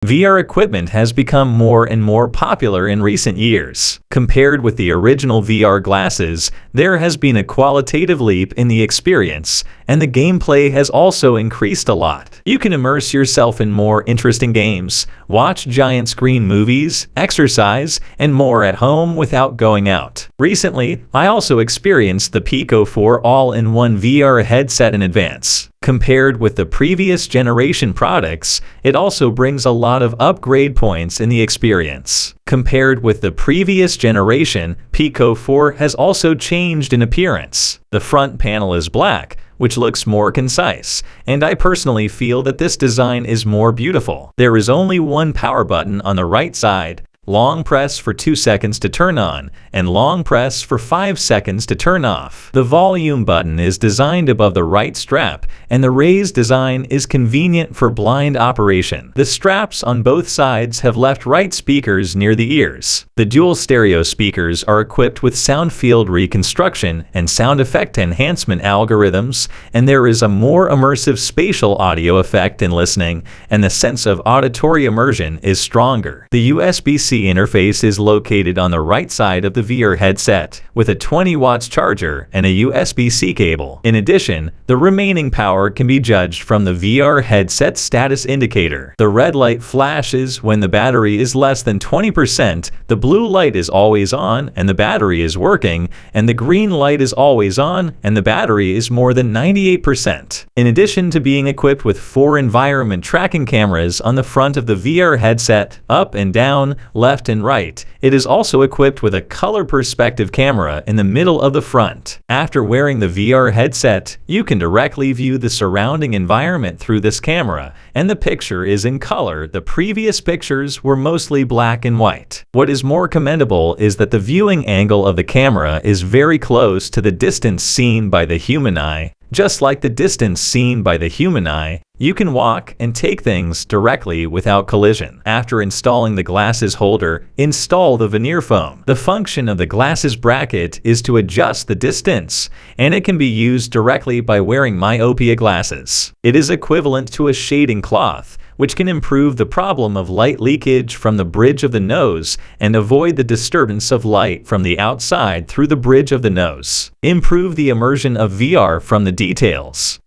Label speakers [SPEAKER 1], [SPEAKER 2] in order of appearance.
[SPEAKER 1] VR equipment has become more and more popular in recent years. Compared with the original VR glasses, there has been a qualitative leap in the experience, and the gameplay has also increased a lot. You can immerse yourself in more interesting games, watch giant screen movies, exercise, and more at home without going out. Recently, I also experienced the Pico 4 all-in-one VR headset in advance. Compared with the previous generation products, it also brings a lot of upgrade points in the experience. Compared with the previous generation, Pico 4 has also changed in appearance. The front panel is black, which looks more concise, and I personally feel that this design is more beautiful. There is only one power button on the right side. Long press for 2 seconds to turn on, and long press for 5 seconds to turn off. The volume button is designed above the right strap, and the raised design is convenient for blind operation. The straps on both sides have left-right speakers near the ears. The dual stereo speakers are equipped with sound field reconstruction and sound effect enhancement algorithms, and there is a more immersive spatial audio effect in listening, and the sense of auditory immersion is stronger. The USB-C interface is located on the right side of the VR headset, with a 20 watts charger and a USB-C cable. In addition, the remaining power can be judged from the VR headset status indicator. The red light flashes when the battery is less than 20%, the blue light is always on and the battery is working, and the green light is always on and the battery is more than 98%. In addition to being equipped with 4 environment tracking cameras on the front of the VR headset, up and down, left and right, it is also equipped with a color perspective camera in the middle of the front. After wearing the VR headset, you can directly view the surrounding environment through this camera, and the picture is in color. The previous pictures were mostly black and white. What is more commendable is that the viewing angle of the camera is very close to the distance seen by the human eye. Just like the distance seen by the human eye, you can walk and take things directly without collision. After installing the glasses holder, install the veneer foam. The function of the glasses bracket is to adjust the distance, and it can be used directly by wearing myopia glasses. It is equivalent to a shading cloth, which can improve the problem of light leakage from the bridge of the nose and avoid the disturbance of light from the outside through the bridge of the nose. Improve the immersion of VR from the details.